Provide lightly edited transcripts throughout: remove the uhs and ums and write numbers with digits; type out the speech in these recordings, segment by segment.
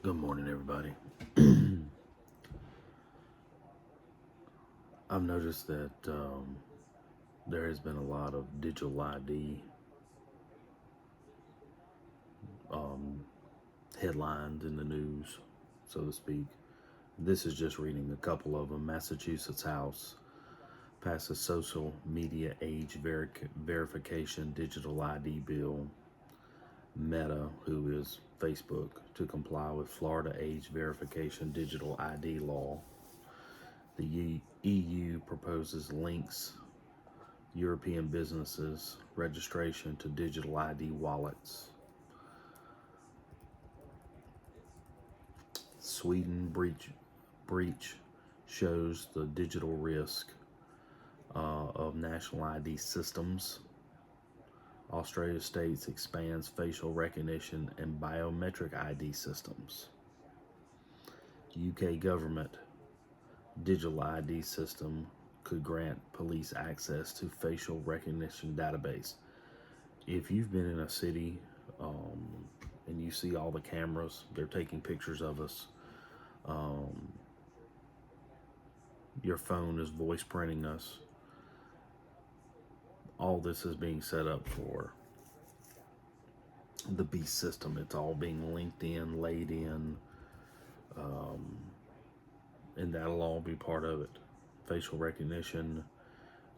Good morning, everybody. I've noticed that there has been a lot of digital ID um, headlines in the news, so to speak. This is just reading a couple of them. Massachusetts House passes social media age verification digital ID bill. Meta, who is Facebook, to comply with Florida age verification digital ID law. The EU proposes links European businesses registration to digital ID wallets. Sweden breach shows the digital risk of national ID systems. Australia states expands facial recognition and biometric ID systems. UK government digital ID system could grant police access to facial recognition database. If you've been in a city um, and you see all the cameras, they're taking pictures of us. Um, your phone is voice printing us. All this is being set up for the beast system. It's all being linked in, laid in, um, and that'll all be part of it. Facial recognition.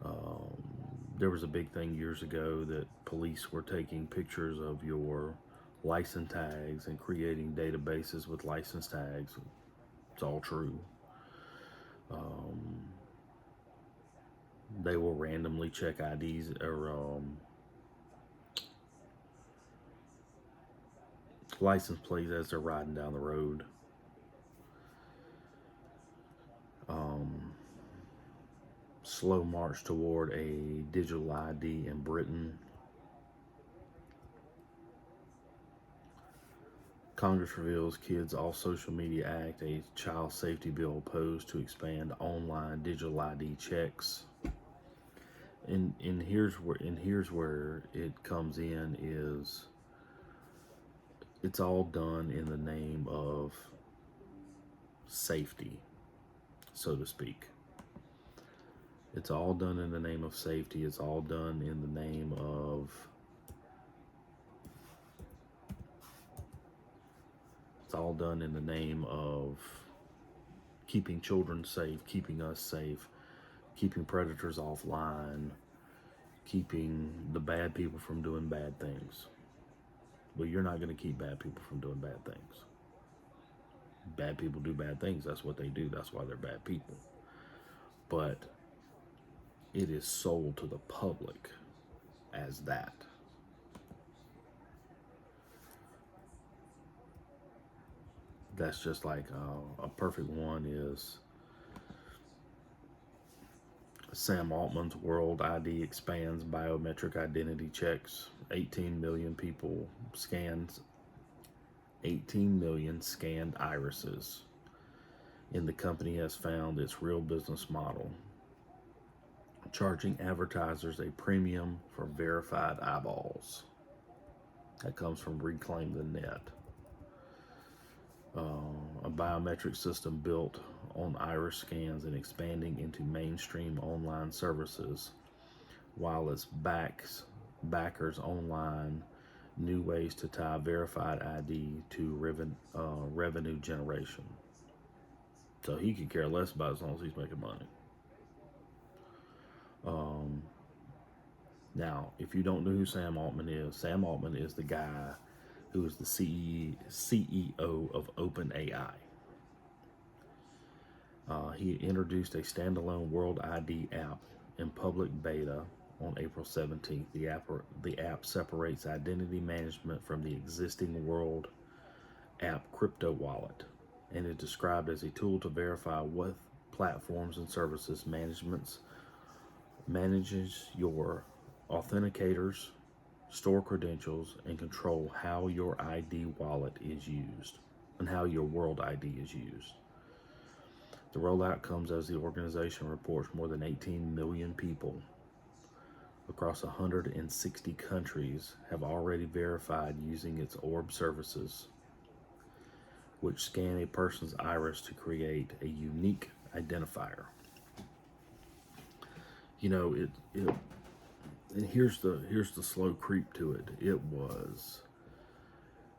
Um, there was a big thing years ago that police were taking pictures of your license tags and creating databases with license tags. It's all true. Um, they will randomly check IDs or license plates as they're riding down the road. Um, Slow march toward a digital ID in Britain. Congress reveals Kids Off Social Media Act, a child safety bill opposed to expand online digital ID checks. And here's where it comes in is it's all done in the name of safety, so to speak. It's all done in the name of safety. It's all done in the name of it's all done in the name of keeping children safe, keeping us safe, keeping predators offline, keeping the bad people from doing bad things. Well, you're not going to keep bad people from doing bad things. Bad people do bad things. That's what they do. That's why they're bad people. But it is sold to the public as that. That's just like a perfect one is Sam Altman's World ID expands biometric identity checks. 18 million people scans 18 million scanned irises. And the company has found its real business model, charging advertisers a premium for verified eyeballs. That comes from Reclaim the Net. A biometric system built on iris scans and expanding into mainstream online services, while its backers online new ways to tie verified ID to revenue generation. So he could care less about it as long as he's making money. Um, Now, if you don't know who Sam Altman is the guy who is the CEO of OpenAI. He introduced a standalone World ID app in public beta on April 17th. The app separates identity management from the existing World app crypto wallet and is described as a tool to verify what platforms and services manages your authenticators, store credentials, and control how your ID wallet is used and how your World ID is used. The rollout comes as the organization reports more than 18 million people across 160 countries have already verified using its Orb services, which scan a person's iris to create a unique identifier. You know, and here's the slow creep to it. It was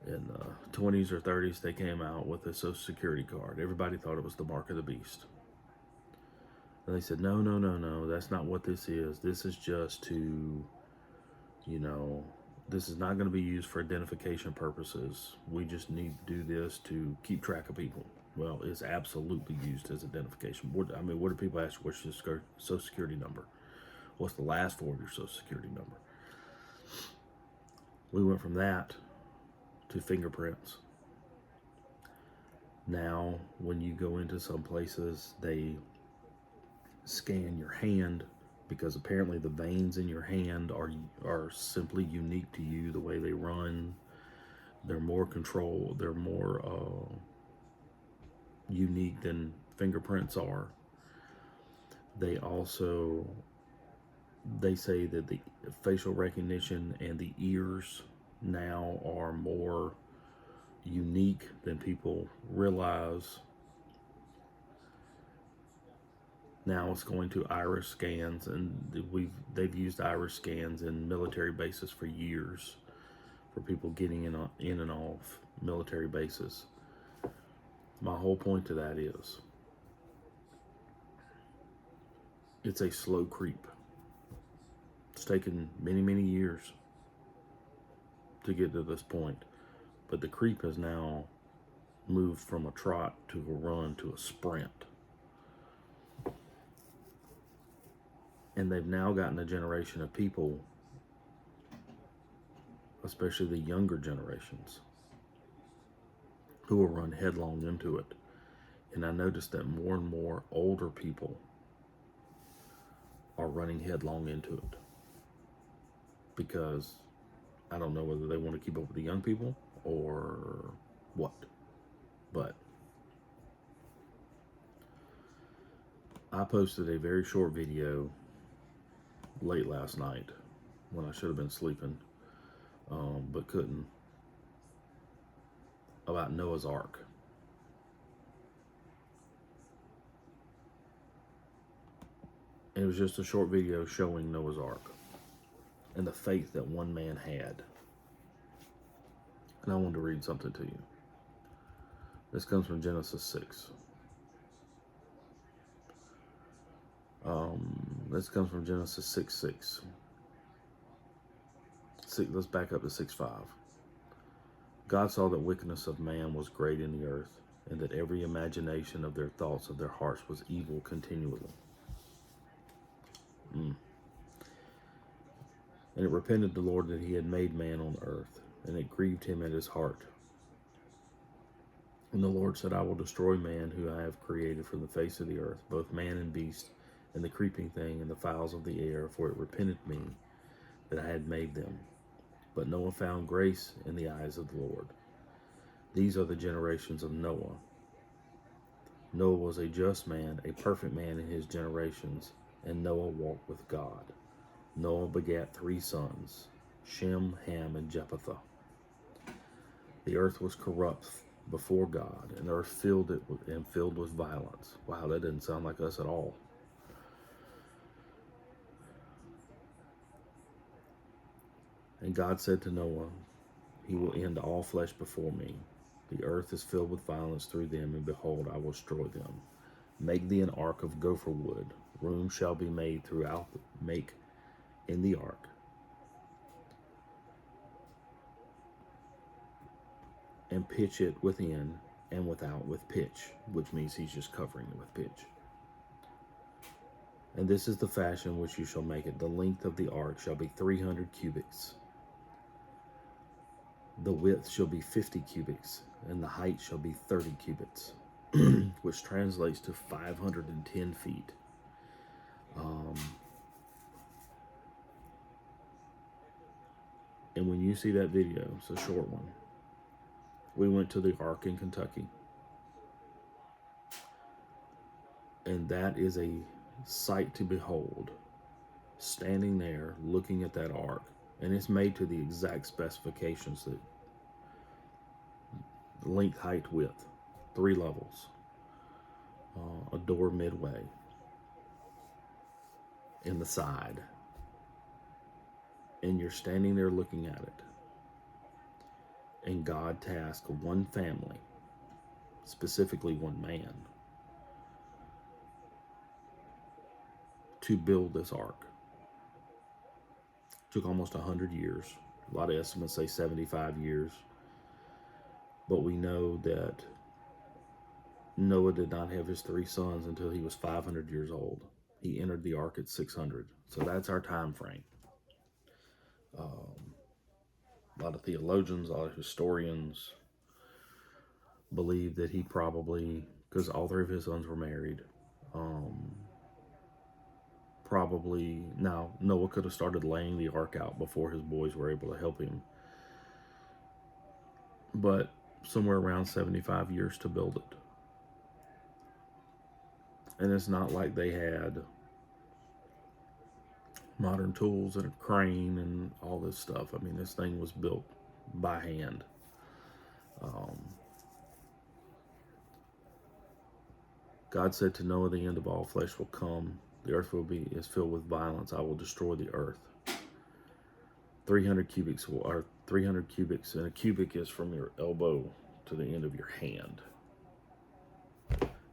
in the 20s or 30s they came out with a Social Security card. Everybody thought it was the mark of the beast. And they said, no, no, no, no, that's not what this is. This is just to, you know, this is not going to be used for identification purposes. We just need to do this to keep track of people. Well, it's absolutely used as identification. What do people ask? What's your Social Security number? What's the last four of your Social Security number? We went from that to fingerprints. Now, when you go into some places, they scan your hand, because apparently the veins in your hand are simply unique to you, the way they run. They're more controlled. They're more unique than fingerprints are. They say that the facial recognition and the ears now are more unique than people realize. Now it's going to iris scans, and they've used iris scans in military bases for years for people getting in and off military bases. My whole point to that is, it's a slow creep. It's taken many, many years to get to this point, but the creep has now moved from a trot to a run to a sprint. And they've now gotten a generation of people, especially the younger generations, who will run headlong into it. And I noticed that more and more older people are running headlong into it, because I don't know whether they want to keep up with the young people or what, but I posted a very short video late last night when I should have been sleeping, but couldn't, about Noah's Ark. And it was just a short video showing Noah's Ark and the faith that one man had. And I wanted to read something to you. This comes from Genesis 6. This comes from Genesis 6:6. Let's back up to 6:5. God saw that wickedness of man was great in the earth, and that every imagination of their thoughts of their hearts was evil continually. And it repented the Lord that he had made man on earth, and it grieved him at his heart. And the Lord said, I will destroy man who I have created from the face of the earth, both man and beast, and the creeping thing, and the fowls of the air, for it repented me that I had made them. But Noah found grace in the eyes of the Lord. These are the generations of Noah. Noah was a just man, a perfect man in his generations, and Noah walked with God. Noah begat 3 sons, Shem, Ham, and Japheth. The earth was corrupt before God, and the earth filled with violence. Wow, that didn't sound like us at all. And God said to Noah, he will end all flesh before me. The earth is filled with violence through them, and behold, I will destroy them. Make thee an ark of gopher wood. Room shall be made throughout, make in the ark. And pitch it within and without with pitch, which means he's just covering it with pitch. And this is the fashion which you shall make it. The length of the ark shall be 300 cubits. The width shall be 50 cubits, and the height shall be 30 cubits, which translates to 510 feet. And when you see that video, it's a short one. We went to the Ark in Kentucky, and that is a sight to behold. Standing there, looking at that Ark, and it's made to the exact specifications, that length, height, width. 3 levels, a door midway in the side, and you're standing there looking at it, and God tasked one family, specifically one man, to build this ark. It took almost 100 years. A lot of estimates say 75 years. But we know that Noah did not have his 3 sons until he was 500 years old. He entered the ark at 600. So that's our time frame. A lot of theologians, a lot of historians believe that he probably, because all 3 of his sons were married, probably, now Noah could have started laying the ark out before his boys were able to help him, but somewhere around 75 years to build it. And it's not like they had modern tools and a crane and all this stuff. I mean, this thing was built by hand. God said to Noah, the end of all flesh will come. The earth is filled with violence. I will destroy the earth. 300 cubics, or 300 cubics, and a cubic is from your elbow to the end of your hand.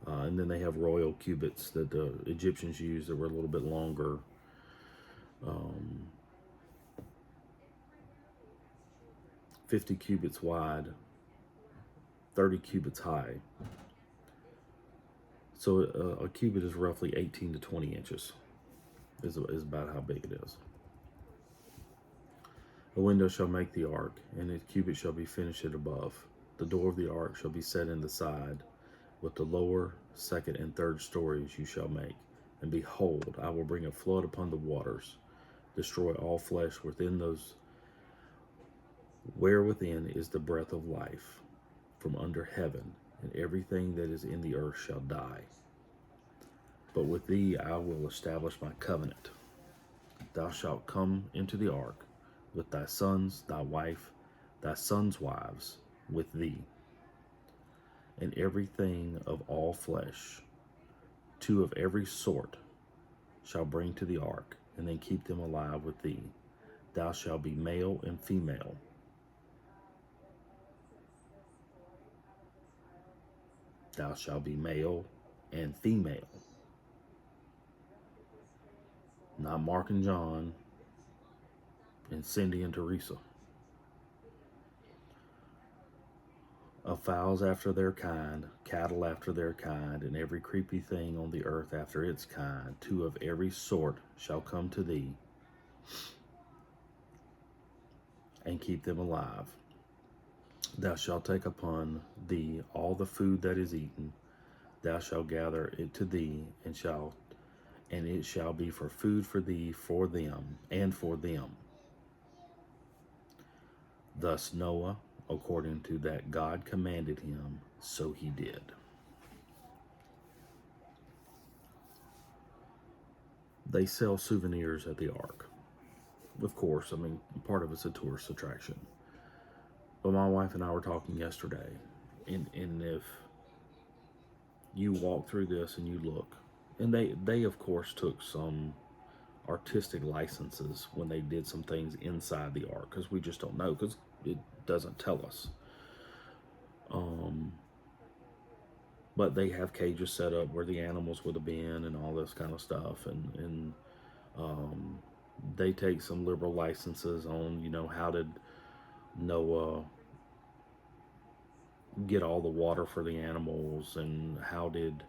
And then they have royal cubits that the Egyptians used that were a little bit longer. 50 cubits wide, 30 cubits high. So a cubit is roughly 18 to 20 inches, is about how big it is. A window shall make the ark, and its cubit shall be finished at above. The door of the ark shall be set in the side. With the lower, second, and third stories you shall make. And behold, I will bring a flood upon the waters, destroy all flesh within those, where within is the breath of life from under heaven, and everything that is in the earth shall die. But with thee I will establish my covenant. Thou shalt come into the ark with thy sons, thy wife, thy sons' wives, with thee, and everything of all flesh, 2 of every sort, shall bring to the ark, and then keep them alive with thee. Thou shalt be male and female. Thou shalt be male and female. Not Mark and John and Cindy and Teresa. Of fowls after their kind, cattle after their kind, and every creepy thing on the earth after its kind, 2 of every sort shall come to thee, and keep them alive. Thou shalt take upon thee all the food that is eaten. Thou shalt gather it to thee, and it shall be for food for thee, for them, and for them. Thus Noah, according to that God commanded him, so he did. They sell souvenirs at the ark. Of course, I mean, part of it's a tourist attraction. But my wife and I were talking yesterday, and if you walk through this and you look, and they of course took some artistic licenses when they did some things inside the ark, because we just don't know, because it doesn't tell us. But they have cages set up where the animals would have been and all this kind of stuff, and they take some liberal licenses on, how did Noah get all the water for the animals, and how did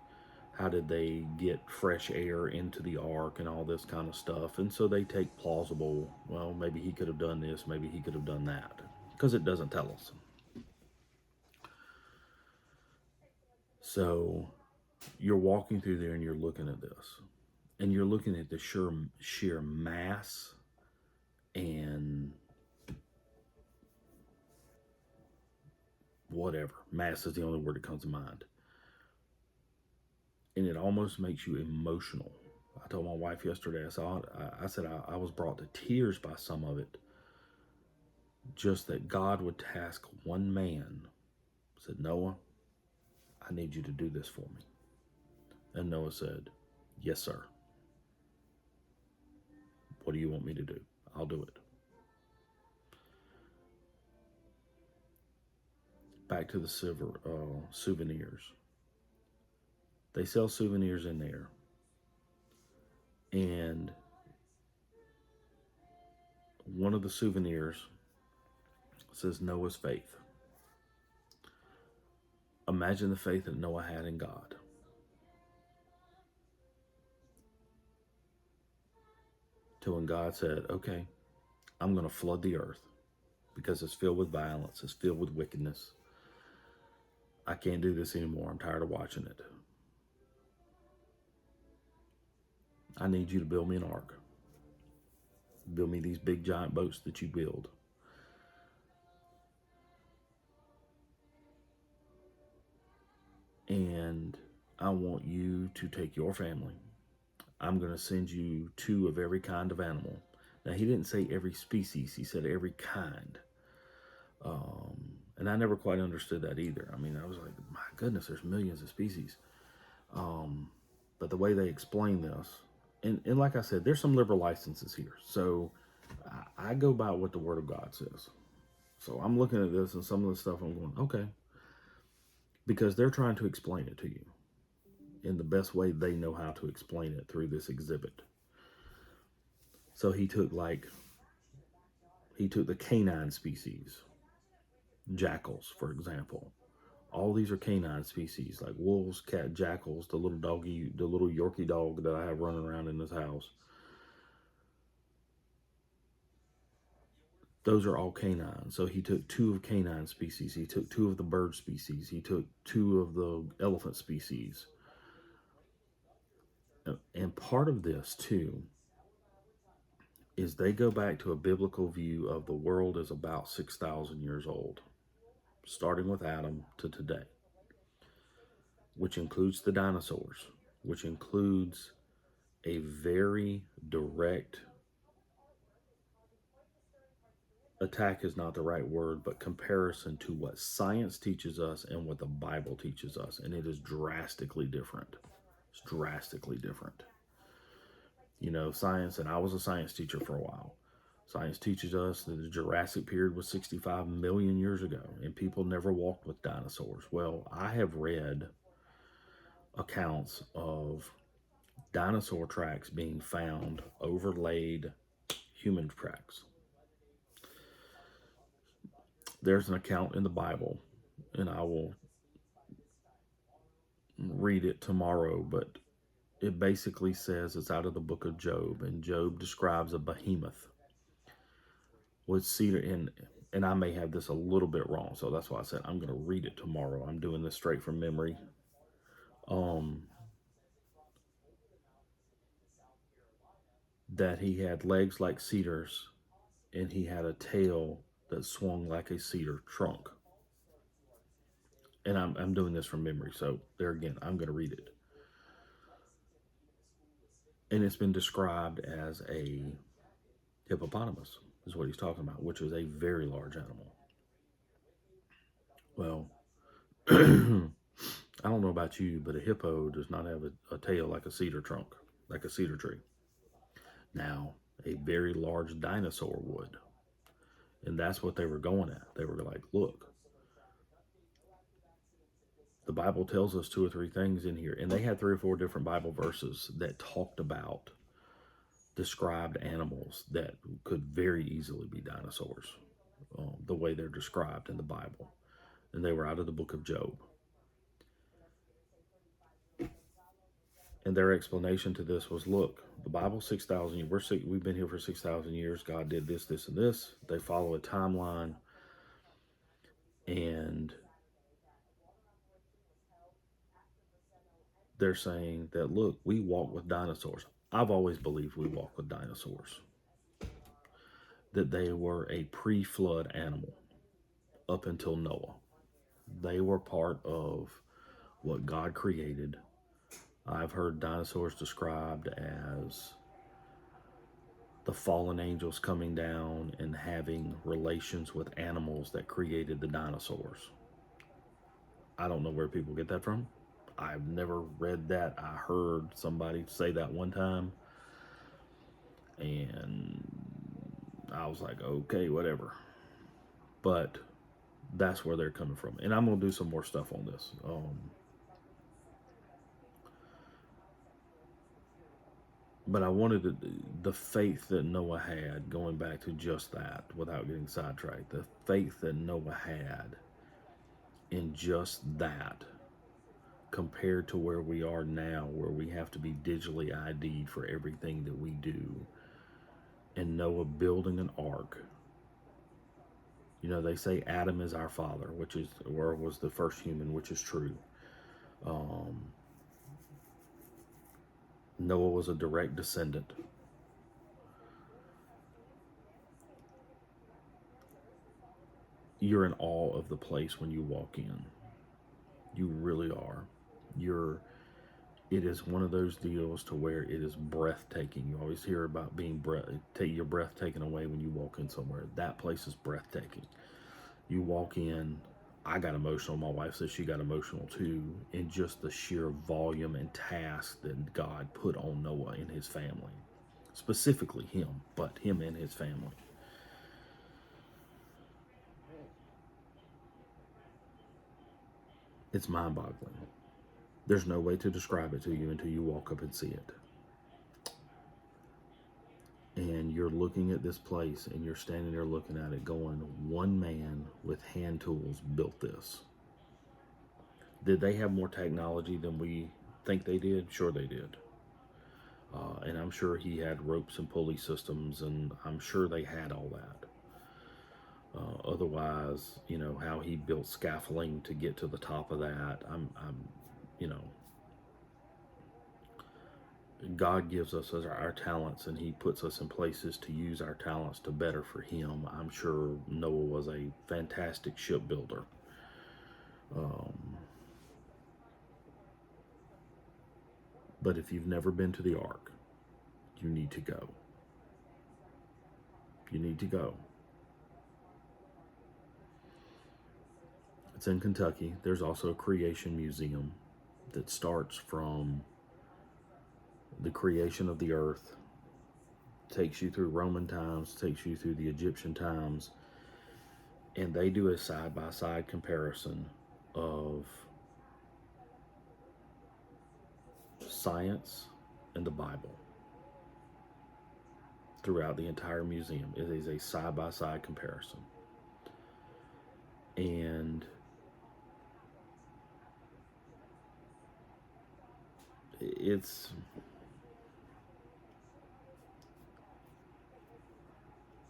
they get fresh air into the ark and all this kind of stuff. And so they take plausible, well, maybe he could have done this, maybe he could have done that, because it doesn't tell us. So you're walking through there and you're looking at this, and you're looking at the sheer mass and whatever. Mass is the only word that comes to mind. And it almost makes you emotional. I told my wife yesterday, I said I was brought to tears by some of it. Just that God would task one man. Said, Noah, I need you to do this for me. And Noah said, yes, sir. What do you want me to do? I'll do it. Back to the souvenirs. They sell souvenirs in there. And one of the souvenirs says Noah's faith. Imagine the faith that Noah had in God. To when God said, okay, I'm going to flood the earth because it's filled with violence, it's filled with wickedness. I can't do this anymore. I'm tired of watching it. I need you to build me an ark. Build me these big giant boats that you build. And I want you to take your family. I'm going to send you 2 of every kind of animal. Now, he didn't say every species. He said every kind. And I never quite understood that either. I mean, I was like, my goodness, there's millions of species. But the way they explain this, and like I said, there's some liberal licenses here. So I go by what the Word of God says. So I'm looking at this and some of the stuff I'm going, okay. Because they're trying to explain it to you in the best way they know how to explain it through this exhibit. So he took the canine species, jackals, for example. All these are canine species, like wolves, cat, jackals, the little Yorkie dog that I have running around in this house. Those are all canine. So he took 2 of canine species. He took 2 of the bird species. He took 2 of the elephant species. And part of this, too, is they go back to a biblical view of the world as about 6,000 years old, starting with Adam to today, which includes the dinosaurs, which includes a very direct attack is not the right word, but comparison to what science teaches us and what the Bible teaches us. And it is drastically different. It's drastically different. You know, science, and I was a science teacher for a while. Science teaches us that the Jurassic period was 65 million years ago, and people never walked with dinosaurs. Well, I have read accounts of dinosaur tracks being found overlaid human tracks. There's an account in the Bible, and I will read it tomorrow, but it basically says it's out of the book of Job, and Job describes a behemoth with cedar and I may have this a little bit wrong, so that's why I said I'm going to read it tomorrow. I'm doing this straight from memory. That he had legs like cedars, and he had a tail that swung like a cedar trunk. And I'm doing this from memory, so there again, I'm going to read it. And it's been described as a hippopotamus, is what he's talking about, which is a very large animal. Well, I don't know about you, but a hippo does not have a tail like a cedar trunk, like a cedar tree. Now, a very large dinosaur would. And that's what they were going at. They were like, look, the Bible tells us 2 or 3 things in here. And they had 3 or 4 different Bible verses that talked about described animals that could very easily be dinosaurs, the way they're described in the Bible. And they were out of the book of Job. And their explanation to this was, look, the Bible 6,000 years, we've been here for 6,000 years. God did this, this, and this. They follow a timeline. And they're saying that, look, we walk with dinosaurs. I've always believed we walk with dinosaurs. That they were a pre-flood animal up until Noah. They were part of what God created. I've heard dinosaurs described as the fallen angels coming down and having relations with animals that created the dinosaurs. I don't know where people get that from. I've never read that. I heard somebody say that one time, and I was like, okay, whatever. But that's where they're coming from. And I'm going to do some more stuff on this. But I wanted the faith that Noah had, going back to just that without getting sidetracked, the faith that Noah had in just that compared to where we are now, where we have to be digitally ID'd for everything that we do, and Noah building an ark. You know, they say Adam is our father, which is, or was the first human, which is true. Noah was a direct descendant. You're in awe of the place when you walk in. You really are. It is one of those deals to where it is breathtaking. You always hear about take your breath taken away when you walk in somewhere. That place is breathtaking. You walk in, I got emotional. My wife says she got emotional too, in just the sheer volume and task that God put on Noah and his family. Specifically him, but him and his family. It's mind-boggling. There's no way to describe it to you until you walk up and see it. And you're looking at this place and you're standing there looking at it going, one man with hand tools built this. Did they have more technology than we think they did? Sure they did. And I'm sure he had ropes and pulley systems, and I'm sure they had all that. Otherwise, you know, how he built scaffolding to get to the top of that, you know, God gives us our talents, and he puts us in places to use our talents to better for him. I'm sure Noah was a fantastic shipbuilder. But if you've never been to the ark, you need to go. You need to go. It's in Kentucky. There's also a creation museum that starts from the creation of the earth, takes you through Roman times, takes you through the Egyptian times, and they do a side-by-side comparison of science and the Bible throughout the entire museum. It is a side-by-side comparison. And it's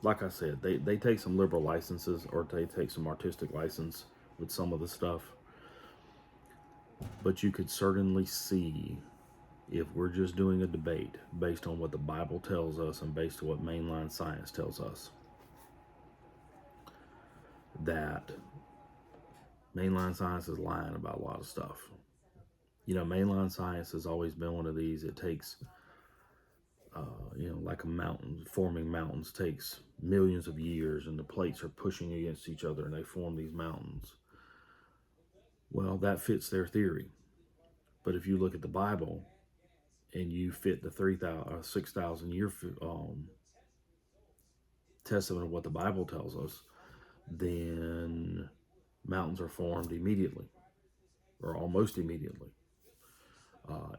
like I said, they take some liberal licenses, or they take some artistic license with some of the stuff. But you could certainly see, if we're just doing a debate based on what the Bible tells us and based on what mainline science tells us, that mainline science is lying about a lot of stuff. You know, mainline science has always been one of these. It takes, you know, like a mountain, forming mountains takes millions of years, and the plates are pushing against each other and they form these mountains. Well, that fits their theory. But if you look at the Bible and you fit the 6,000 year testament of what the Bible tells us, then mountains are formed immediately, or almost immediately.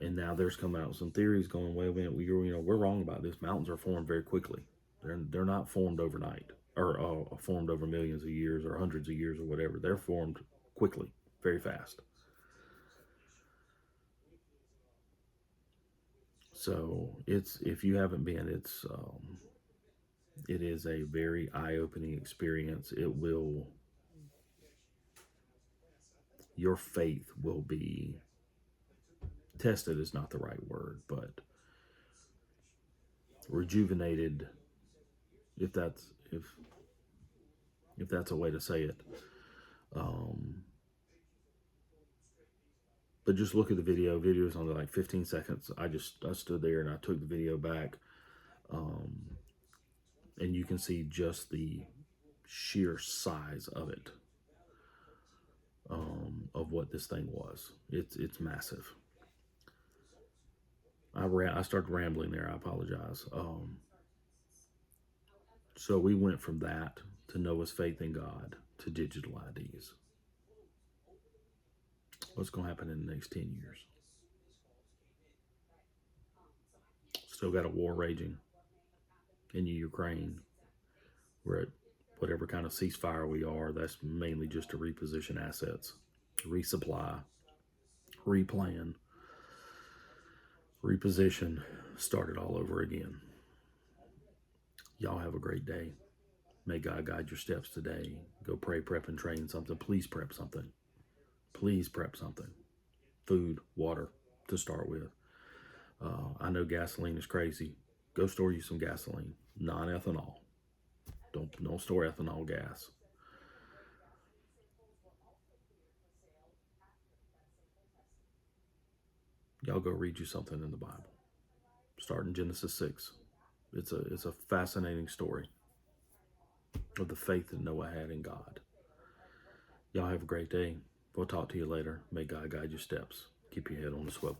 And now there's come out some theories going, wait a minute, we're wrong about this. Mountains are formed very quickly. They're not formed overnight, or formed over millions of years or hundreds of years or whatever. They're formed quickly, very fast. So if you haven't been, it is a very eye-opening experience. Your faith will be tested, is not the right word, but rejuvenated, if that's a way to say it. But just look at the video. Video is only like 15 seconds. I stood there and I took the video back, and you can see just the sheer size of it, of of what this thing was. It's massive. I started rambling there. I apologize. So we went from that to Noah's faith in God to digital IDs. What's going to happen in the next 10 years? Still got a war raging in Ukraine. We're at whatever kind of ceasefire we are. That's mainly just to reposition assets, resupply, replan, reposition, start it all over again. Y'all have a great day. May God guide your steps today. Go pray, prep, and train something. Please prep something. Please prep something. Food, water to start with. I know gasoline is crazy. Go store you some gasoline, non-ethanol. Don't store ethanol gas. Y'all go read you something in the Bible. Start in Genesis 6. It's a fascinating story of the faith that Noah had in God. Y'all have a great day. We'll talk to you later. May God guide your steps. Keep your head on the swivel.